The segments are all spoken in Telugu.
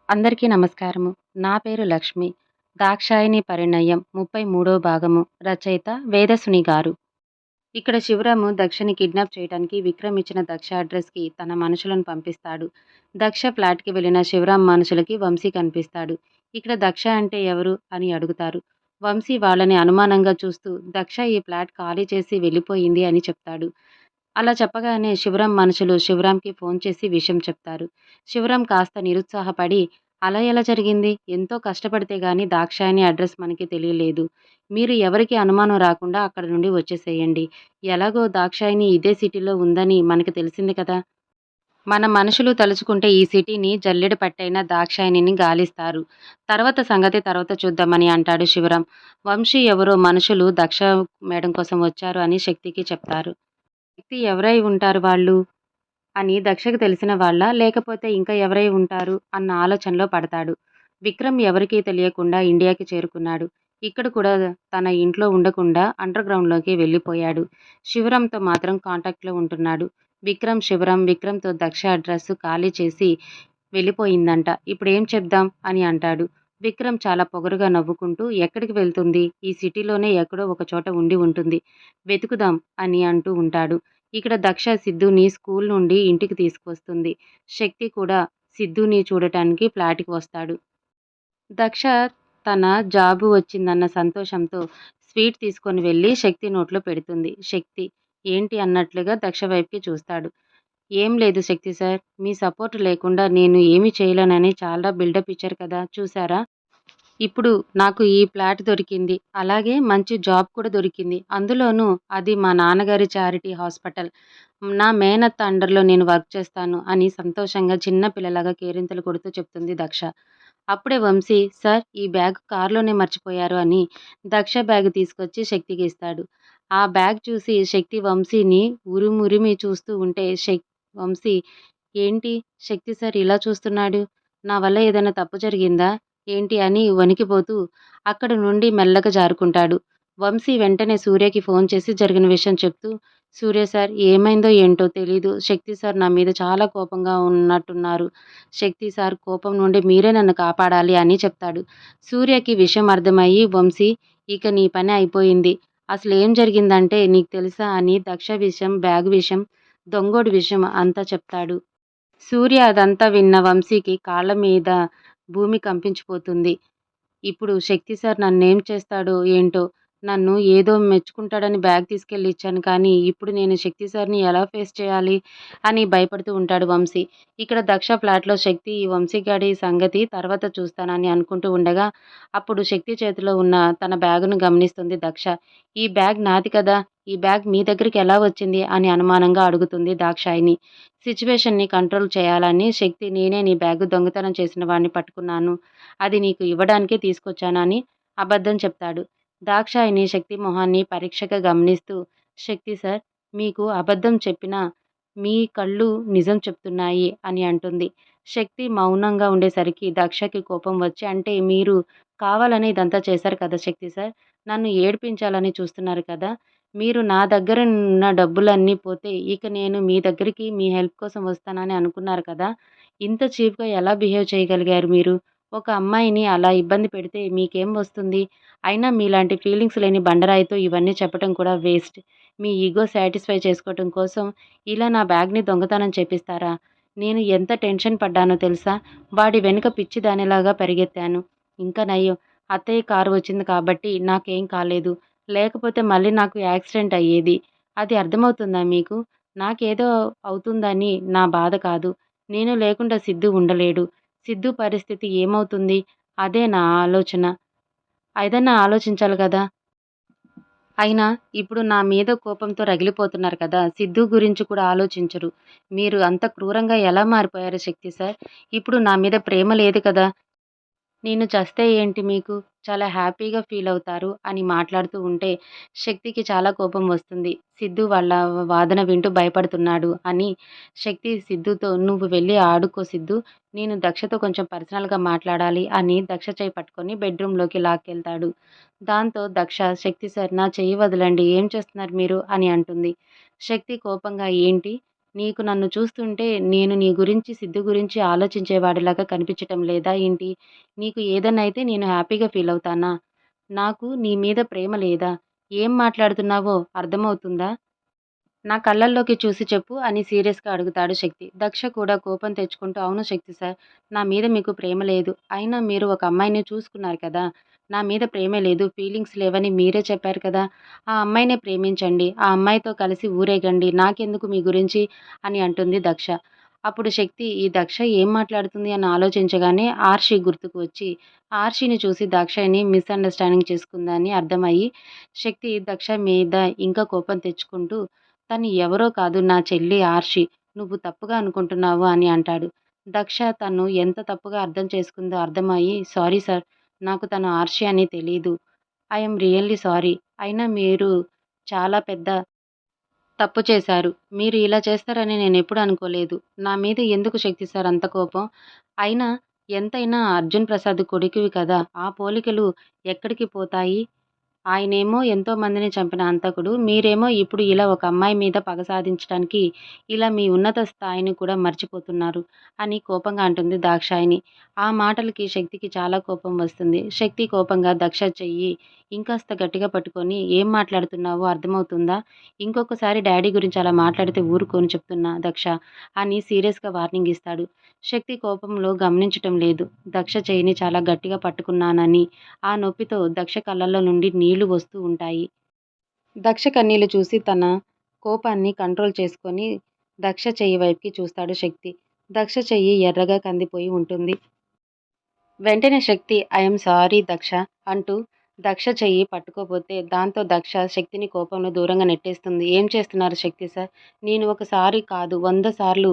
అందరికీ నమస్కారము. నా పేరు లక్ష్మి. 'దాక్షాయణి పరిణయం' 33వ భాగము. రచయిత వేదసుని గారు. ఇక్కడ శివరాము దక్షని కిడ్నాప్ చేయడానికి విక్రమ్ ఇచ్చిన దక్ష అడ్రస్‌కి తన మనుషులను పంపిస్తాడు. దక్ష ఫ్లాట్‌కి వెళ్ళిన శివరాం మనుషులకి వంశీ కనిపిస్తాడు. ఇక్కడ దక్ష అంటే ఎవరు అని అడుగుతారు. వంశీ వాళ్ళని అనుమానంగా చూస్తూ దక్ష ఈ ఫ్లాట్ ఖాళీ చేసి వెళ్ళిపోయింది అని చెప్తాడు. అలా చెప్పగానే శివరాం మనుషులు శివరాంకి ఫోన్ చేసి విషయం చెప్తారు. శివరాం కాస్త నిరుత్సాహపడి, అలా ఎలా జరిగింది? ఎంతో కష్టపడితే గాని దాక్షాయణి అడ్రస్ మనకి తెలియలేదు. మీరు ఎవరికీ అనుమానం రాకుండా అక్కడి నుండి వచ్చేసేయండి. ఎలాగో దాక్షాయణి ఇదే సిటీలో ఉందని మనకి తెలిసింది కదా! మన మనుషులు తలుచుకుంటే ఈ సిటీని జల్లెడ పట్టైన దాక్షాయణిని గాలిస్తారు. తర్వాత సంగతి తర్వాత చూద్దామని అంటాడు శివరాం. వంశీ ఎవరో మనుషులు దక్ష మేడం కోసం వచ్చారు అని శక్తికి చెప్తారు. శక్తి ఎవరై ఉంటారు వాళ్ళు? అని దక్షకి తెలిసిన వాళ్ళా? లేకపోతే ఇంకా ఎవరై ఉంటారు? అన్న ఆలోచనలో పడతాడు. విక్రమ్ ఎవరికీ తెలియకుండా ఇండియాకి చేరుకున్నాడు. ఇక్కడ కూడా తన ఇంట్లో ఉండకుండా అండర్ గ్రౌండ్‌లోకి వెళ్ళిపోయాడు. శివరాంతో మాత్రం కాంటాక్ట్‌లో ఉంటున్నాడు. విక్రమ్‌తో దక్ష అడ్రస్ ఖాళీ చేసి వెళ్ళిపోయిందంట. ఇప్పుడేం చెప్దాం అని అంటాడు. విక్రమ్ చాలా పొగరుగా నవ్వుకుంటూ ఎక్కడికి వెళ్తుంది? ఈ సిటీలోనే ఎక్కడో ఒక చోట ఉండి ఉంటుంది. వెతుకుదాం అని అంటూ ఉంటాడు. ఇక్కడ దక్ష సిద్ధుని స్కూల్ నుండి ఇంటికి తీసుకొస్తుంది. శక్తి కూడా సిద్ధుని చూడటానికి ఫ్లాట్‌కి వస్తాడు. దక్ష తన జాబు వచ్చిందన్న సంతోషంతో స్వీట్ తీసుకొని వెళ్ళి శక్తి నోట్లో పెడుతుంది. శక్తి ఏంటి అన్నట్లుగా దక్ష వైపుకి చూస్తాడు. ఏం లేదు శక్తి సార్. మీ సపోర్ట్ లేకుండా నేను ఏమీ చేయలేనని చాలా బిల్డప్ ఇచ్చారు కదా! చూసారా? ఇప్పుడు నాకు ఈ ఫ్లాట్ దొరికింది. అలాగే మంచి జాబ్ కూడా దొరికింది. అందులోనూ అది మా నాన్నగారి చారిటీ హాస్పిటల్. నా మేనత్త అండర్‌లో నేను వర్క్ చేస్తాను అని సంతోషంగా చిన్న పిల్లలాగా కేరింతలు కొడుతూ చెప్తుంది దక్ష. అప్పుడే వంశీ సార్ ఈ బ్యాగ్ కార్‌లోనే మర్చిపోయారు అని దక్ష బ్యాగ్ తీసుకొచ్చి శక్తికి ఇస్తాడు. ఆ బ్యాగ్ చూసి శక్తి వంశీని ఉరిమురిమి చూస్తూ ఉంటే వంశీ ఏంటి శక్తి సార్ ఇలా చూస్తున్నాడు? నా వల్ల ఏదైనా తప్పు జరిగిందా? ఏంటి అని వణికిపోతూ అక్కడి నుండి మెల్లగా జారుకుంటాడు. వంశీ వెంటనే సూర్యకి ఫోన్ చేసి జరిగిన విషయం చెప్తూ, "సూర్య సార్ ఏమైందో ఏంటో తెలీదు. శక్తి సార్ నా మీద చాలా కోపంగా ఉన్నట్టున్నారు. శక్తి సార్ కోపం నుండి మీరే నన్ను కాపాడాలి" అని చెప్తాడు. సూర్యకి విషయం అర్థమయ్యి, "వంశీ ఇక నీ పని అయిపోయింది. అసలేం జరిగిందంటే నీకు తెలుసా" అని దక్ష విషయం, బ్యాగ్ విషయం, దొంగోడి విషయం అంతా చెప్తాడు. సూర్య అదంతా విన్న వంశీకి కాళ్ళ మీద భూమి కంపించిపోతుంది. ఇప్పుడు శక్తి సార్ నన్నేం చేస్తాడో ఏంటో! నన్ను ఏదో మెచ్చుకుంటాడని బ్యాగ్ తీసుకెళ్ళి ఇచ్చాను కానీ, ఇప్పుడు నేను శక్తి సార్‌ని ఎలా ఫేస్ చేయాలి? అని భయపడుతూ ఉంటాడు వంశీ. ఇక్కడ దక్ష ఫ్లాట్‌లో శక్తి ఈ వంశీ గాడి సంగతి తర్వాత చూస్తానని అనుకుంటూ ఉండగా, అప్పుడు శక్తి చేతిలో ఉన్న తన బ్యాగును గమనిస్తుంది దక్ష. "ఈ బ్యాగ్ నాది కదా! ఈ బ్యాగ్ మీ దగ్గరికి ఎలా వచ్చింది?" అని అనుమానంగా అడుగుతుంది దాక్షాయిని. సిట్యుయేషన్‌ని కంట్రోల్ చేయాలని శక్తి నేనే నీ బ్యాగు దొంగతనం చేసిన వాడిని పట్టుకున్నాను. అది నీకు ఇవ్వడానికే తీసుకొచ్చాను అని అబద్ధం చెప్తాడు. దాక్షాయిని శక్తి మొహాన్ని పరీక్షగా గమనిస్తూ, శక్తి సార్ మీకు అబద్ధం చెప్పినా మీ కళ్ళు నిజం చెప్తున్నాయి అని అంటుంది. శక్తి మౌనంగా ఉండేసరికి దక్షకి కోపం వచ్చి అంటే మీరు కావాలనే ఇదంతా చేశారు కదా శక్తి సార్. నన్ను ఏడిపించాలని చూస్తున్నారు కదా! మీరు నా దగ్గర ఉన్న డబ్బులన్నీ పోతే ఇక నేను మీ దగ్గరికి మీ హెల్ప్ కోసం వస్తానని అనుకున్నారు కదా! ఇంత చీప్‌గా ఎలా బిహేవ్ చేయగలిగారు మీరు? ఒక అమ్మాయిని అలా ఇబ్బంది పెడితే మీకేం వస్తుంది? అయినా మీలాంటి ఫీలింగ్స్ లేని బండరాయితో ఇవన్నీ చెప్పటం కూడా వేస్ట్. మీ ఇగో సాటిస్ఫై చేసుకోవటం కోసం ఇలా నా బ్యాగ్‌ని దొంగతనం చేపిస్తారా? నేను ఎంత టెన్షన్ పడ్డానో తెలుసా? వాడి వెనుక పిచ్చిదానిలాగా పరిగెత్తాను. ఇంకా నయం అత్తయ్య కారు వచ్చింది కాబట్టి నాకేం కాలేదు. లేకపోతే మళ్ళీ నాకు యాక్సిడెంట్ అయ్యేది. అది అర్థమవుతుందా మీకు? నాకేదో అవుతుందని నా బాధ కాదు. నేను లేకుండా సిద్ధు ఉండలేడు. సిద్ధు పరిస్థితి ఏమవుతుంది? అదే నా ఆలోచన. ఏదన్నా ఆలోచించాలి గదా! అయినా ఇప్పుడు నా మీద కోపంతో రగిలిపోతున్నారు కదా! సిద్ధు గురించి కూడా ఆలోచించరు. మీరు అంత క్రూరంగా ఎలా మారిపోయారు శక్తి సార్? ఇప్పుడు నా మీద ప్రేమ లేదు కదా! నేను చస్తే ఏంటి మీకు? చాలా హ్యాపీగా ఫీలవుతారు అని మాట్లాడుతూ ఉంటే శక్తికి చాలా కోపం వస్తుంది. సిద్ధు వాళ్ళ వాదన వింటూ భయపడుతున్నాడు అని శక్తి సిద్ధుతో "నువ్వు వెళ్ళి ఆడుకో సిద్ధు. నేను దక్షతో కొంచెం పర్సనల్‌గా మాట్లాడాలి" అని దక్ష చెయ్యి పట్టుకొని బెడ్‌రూమ్‌లోకి లాక్కెళ్తాడు. దాంతో దక్ష "శక్తి సార్ నా చెయ్యి వదలండి. ఏం చేస్తున్నారు మీరు?" అని అంటుంది. శక్తి కోపంగా "ఏంటి? నీకు నన్ను చూస్తుంటే నేను నీ గురించి, సిద్ధు గురించి ఆలోచించేవాడిలాగా కనిపించటం లేదా ఏంటి? నీకు ఏదన్నా అయితే నేను హ్యాపీగా ఫీలవుతానా? నాకు నీ మీద ప్రేమ లేదా? ఏం మాట్లాడుతున్నావో అర్థమవుతుందా? నా కళ్ళల్లోకి చూసి చెప్పు అని సీరియస్‌గా అడుగుతాడు శక్తి. దక్ష కూడా కోపం తెచ్చుకుంటూ అవును శక్తి సార్. నా మీద మీకు ప్రేమ లేదు. అయినా మీరు ఒక అమ్మాయిని చూసుకున్నారు కదా! నా మీద ప్రేమే లేదు, ఫీలింగ్స్ లేవని మీరే చెప్పారు కదా! ఆ అమ్మాయినే ప్రేమించండి. ఆ అమ్మాయితో కలిసి ఊరేగండి. నాకెందుకు మీ గురించి అని అంటుంది దక్ష. అప్పుడు శక్తి ఈ దక్ష ఏం మాట్లాడుతుంది అని ఆలోచించగానే ఆర్షి గుర్తుకు వచ్చి, ఆర్షిని చూసి దాక్షాయిని మిస్‌అండర్‌స్టాండింగ్ చేసుకుందని అర్థమయ్యి, శక్తి దక్ష మీద ఇంకా కోపం తెచ్చుకుంటూ తను ఎవరో కాదు నా చెల్లి ఆర్షి. నువ్వు తప్పుగా అనుకుంటున్నావు అని అంటాడు. దక్ష తను ఎంత తప్పుగా అర్థం చేసుకుందో అర్థమయ్యి, సారీ సార్. నాకు తను ఆర్షి అని తెలీదు. I am really sorry. అయినా మీరు చాలా పెద్ద తప్పు చేశారు. మీరు ఇలా చేస్తారని నేనెప్పుడు అనుకోలేదు. నా మీద ఎందుకు శక్తి సార్ అంత కోపం? అయినా ఎంతైనా అర్జున్ ప్రసాద్ కొడుకువి కదా! ఆ పోలికలు ఎక్కడికి పోతాయి? ఆయనేమో ఎంతో మందిని చంపిన హంతకుడు. మీరేమో ఇప్పుడు ఇలా ఒక అమ్మాయి మీద పగ సాధించటానికి ఇలా మీ ఉన్నత స్థాయిని కూడా మర్చిపోతున్నారు అని కోపంగా అంటుంది దాక్షాయిని. ఆ మాటలకి శక్తికి చాలా కోపం వస్తుంది. శక్తి కోపంగా దక్ష చెయ్యి ఇంకాస్త గట్టిగా పట్టుకొని ఏం మాట్లాడుతున్నావో అర్థమవుతుందా? ఇంకొకసారి డ్యాడీ గురించి అలా మాట్లాడితే ఊరుకోను చెప్తున్నా దక్ష అని సీరియస్‌గా వార్నింగ్ ఇస్తాడు. శక్తి కోపంలో గమనించటం లేదు. దక్ష చెయ్యిని చాలా గట్టిగా పట్టుకున్నానని ఆ నొప్పితో దక్ష కళ్ళల్లో నుండి నీళ్లు వస్తూ ఉంటాయి. దక్ష కన్నీళ్లు చూసి తన కోపాన్ని కంట్రోల్ చేసుకొని దక్ష చెయ్యి వైపుకి చూస్తాడు శక్తి. దక్ష చెయ్యి ఎర్రగా కందిపోయి ఉంటుంది. వెంటనే శక్తి ఐయామ్ సారీ దక్ష అంటూ దక్ష చెయ్యి పట్టుకోబోతే దాంతో దక్ష శక్తిని కోపంలో దూరంగా నెట్టేస్తుంది. ఏం చేస్తున్నారు శక్తి సార్? నేను ఒకసారి కాదు 100 సార్లు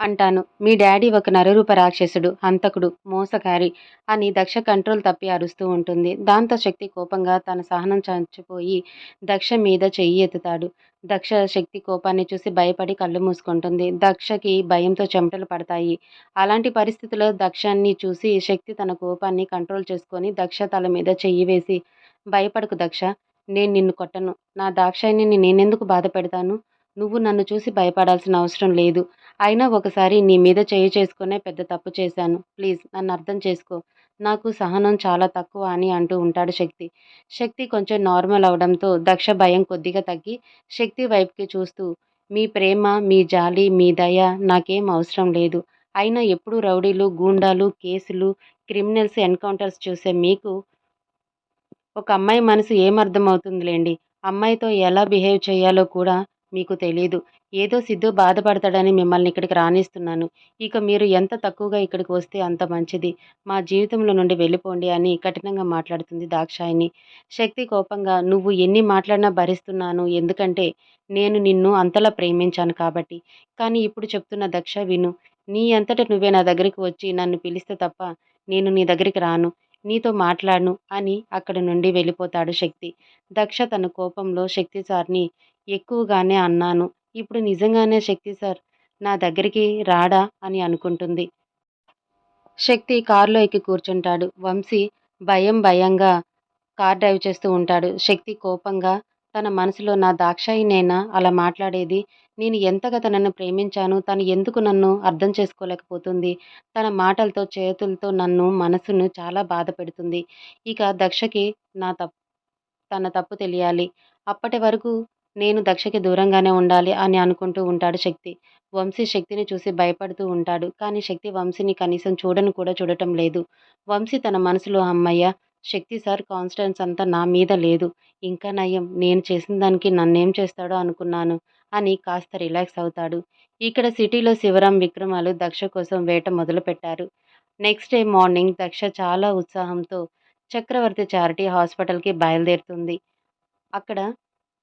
అంటాను. మీ డ్యాడీ ఒక నరరూప రాక్షసుడు, హంతకుడు, మోసకారి అని దక్ష కంట్రోల్ తప్పి అరుస్తూ ఉంటుంది. దాంతో శక్తి కోపంగా తన సహనం చచ్చిపోయి దక్ష మీద చెయ్యి ఎత్తుతాడు. దక్ష శక్తి కోపాన్ని చూసి భయపడి కళ్ళు మూసుకుంటుంది. దక్షకి భయంతో చెమటలు పడతాయి. అలాంటి పరిస్థితిలో దక్షని చూసి శక్తి తన కోపాన్ని కంట్రోల్ చేసుకొని దక్ష తల మీద చెయ్యి వేసి భయపడకు దక్ష, నేను నిన్ను కొట్టను. నా దాక్షాయిని నేనెందుకు బాధ పెడతాను? నువ్వు నన్ను చూసి భయపడాల్సిన అవసరం లేదు. అయినా ఒకసారి నీ మీద చేయి చేసుకునే పెద్ద తప్పు చేశాను. ప్లీజ్ నన్ను అర్థం చేసుకో. నాకు సహనం చాలా తక్కువ అని అంటూ ఉంటాడు శక్తి. శక్తి కొంచెం నార్మల్ అవడంతో దక్ష భయం కొద్దిగా తగ్గి శక్తి వైపుకి చూస్తూ మీ ప్రేమ, మీ జాలి, మీ దయ నాకేం అవసరం లేదు. అయినా ఎప్పుడూ రౌడీలు, గూండాలు, కేసులు, క్రిమినల్స్ ఎన్‌కౌంటర్స్ చూసే మీకు ఒక అమ్మాయి మనసు ఏమర్థమవుతుందిలెండి. అమ్మాయితో ఎలా బిహేవ్ చేయాలో కూడా మీకు తెలీదు. ఏదో సిద్ధు బాధపడతాడని మిమ్మల్ని ఇక్కడికి రానిస్తున్నాను. ఇక మీరు ఎంత తక్కువగా ఇక్కడికి వస్తే అంత మంచిది. మా జీవితంలో నుండి వెళ్ళిపోండి అని కఠినంగా మాట్లాడుతుంది దాక్షాయిని. శక్తి కోపంగా నువ్వు ఎన్ని మాట్లాడినా భరిస్తున్నాను. ఎందుకంటే నేను నిన్ను అంతలా ప్రేమించాను కాబట్టి. కానీ ఇప్పుడు చెప్తున్న దక్ష విను. నీ అంతట నువ్వే నా దగ్గరికి వచ్చి నన్ను పిలిస్తే తప్ప నేను నీ దగ్గరికి రాను. నీతో మాట్లాడను అని అక్కడి నుండి వెళ్ళిపోతాడు శక్తి. దక్ష తన కోపంలో శక్తి సార్‌ని ఎక్కువగానే అన్నాను. ఇప్పుడు నిజంగానే శక్తి సార్ నా దగ్గరికి రాడా అని అనుకుంటుంది. శక్తి కారులో ఎక్కి కూర్చుంటాడు. వంశీ భయంగా కార్ డ్రైవ్ చేస్తూ ఉంటాడు. శక్తి కోపంగా తన మనసులో నా దాక్షాయినేనా అలా మాట్లాడేది? నేను ఎంతగా తనను ప్రేమించాను. తను ఎందుకు నన్ను అర్థం చేసుకోలేకపోతుంది? తన మాటలతో, చేతులతో నన్ను మనసును చాలా బాధపెడుతుంది. ఇక దక్షకి నా తప్ తన తప్పు తెలియాలి. అప్పటి వరకు నేను దక్షకి దూరంగానే ఉండాలి అని అనుకుంటూ ఉంటాడు శక్తి. వంశీ శక్తిని చూసి భయపడుతూ ఉంటాడు. కానీ శక్తి వంశీని కనీసం చూడను కూడా చూడటం లేదు. వంశీ తన మనసులో హమ్మయ్య! శక్తి సార్ కాన్ఫిడెన్స్ అంతా నా మీద లేదు. ఇంకా నయం నేను చేసిన దానికి నన్నేం చేస్తాడో అనుకున్నాను అని కాస్త రిలాక్స్ అవుతాడు. ఇక్కడ సిటీలో శివరాం, విక్రమాలు దక్ష కోసం వేట మొదలుపెట్టారు. నెక్స్ట్ డే మార్నింగ్ దక్ష చాలా ఉత్సాహంతో చక్రవర్తి చారిటీ హాస్పిటల్‌కి బయలుదేరుతుంది. అక్కడ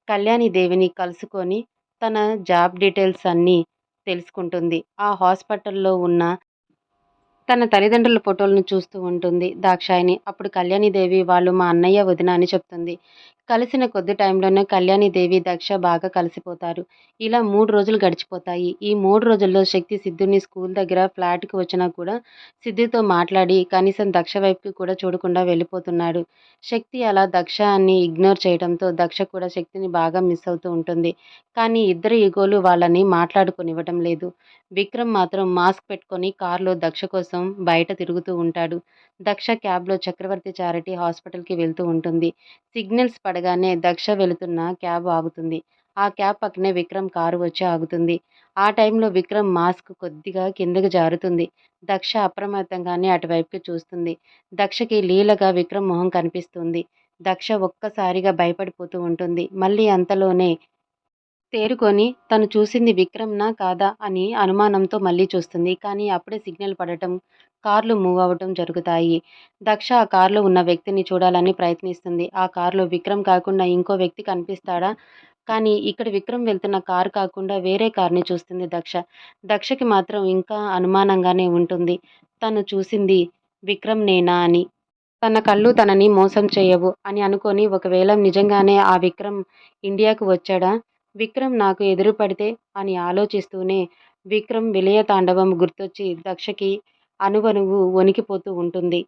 కళ్యాణి దేవిని కలుసుకొని తన జాబ్ డీటెయిల్స్ అన్నీ తెలుసుకుంటుంది. ఆ హాస్పిటల్‌లో ఉన్న తన తల్లిదండ్రుల ఫోటోలను చూస్తూ ఉంటుంది దాక్షాయిని. అప్పుడు కళ్యాణిదేవి వాళ్ళు మా అన్నయ్య, వదిన అని చెప్తుంది. కలిసిన కొద్ది టైంలోనే కళ్యాణిదేవి, దక్ష బాగా కలిసిపోతారు. ఇలా 3 రోజులు గడిచిపోతాయి. ఈ 3 రోజుల్లో శక్తి సిద్ధుని స్కూల్ దగ్గర ఫ్లాట్‌కి వచ్చినా కూడా సిద్ధుతో మాట్లాడి కనీసం దక్ష వైపుకి కూడా చూడకుండా వెళ్ళిపోతున్నాడు. శక్తి అలా దక్షని ఇగ్నోర్ చేయడంతో దక్ష కూడా శక్తిని బాగా మిస్ అవుతూ ఉంటుంది. కానీ ఇద్దరి ఇగోలు వాళ్ళని మాట్లాడుకొనివ్వటం లేదు. విక్రమ్ మాత్రం మాస్క్ పెట్టుకొని కార్‌లో దక్ష కోసం బయట తిరుగుతూ ఉంటాడు. దక్ష క్యాబ్‌లో చక్రవర్తి చారిటీ హాస్పిటల్‌కి వెళ్తూ ఉంటుంది. సిగ్నల్స్ పడగానే దక్ష వెళుతున్న క్యాబ్ ఆగుతుంది. ఆ క్యాబ్ పక్కనే విక్రమ్ కారు వచ్చి ఆగుతుంది. ఆ టైంలో విక్రమ్ మాస్క్ కొద్దిగా కిందకి జారుతుంది. దక్ష అప్రమత్తంగానే అటువైపుకి చూస్తుంది. దక్షకి లీలగా విక్రమ్ మొహం కనిపిస్తుంది. దక్ష ఒక్కసారిగా భయపడిపోతూ ఉంటుంది. మళ్ళీ అంతలోనే తేరుకొని తను చూసింది విక్రమ్‌నా? కాదా? అని అనుమానంతో మళ్ళీ చూస్తుంది. కానీ అప్పుడే సిగ్నల్ పడటం, కార్లు మూవ్ అవ్వటం జరుగుతాయి. దక్ష ఆ కార్‌లో ఉన్న వ్యక్తిని చూడాలని ప్రయత్నిస్తుంది. ఆ కార్‌లో విక్రమ్ కాకుండా ఇంకో వ్యక్తి కనిపిస్తాడా? కానీ ఇక్కడ విక్రమ్ వెళ్తున్న కారు కాకుండా వేరే కార్‌ని చూస్తుంది దక్ష. దక్షకి మాత్రం ఇంకా అనుమానంగానే ఉంటుంది. తను చూసింది విక్రమ్‌నేనా అని. తన కళ్ళు తనని మోసం చేయవు అని అనుకోని ఒకవేళ నిజంగానే ఆ విక్రమ్ ఇండియాకు వచ్చాడా? విక్రమ్ నాకు ఎదురుపడితే అని ఆలోచిస్తూనే విక్రమ్ విలయ తాండవం గుర్తొచ్చి దక్షకి అణువణువు వణికిపోతూ ఉంటుంది.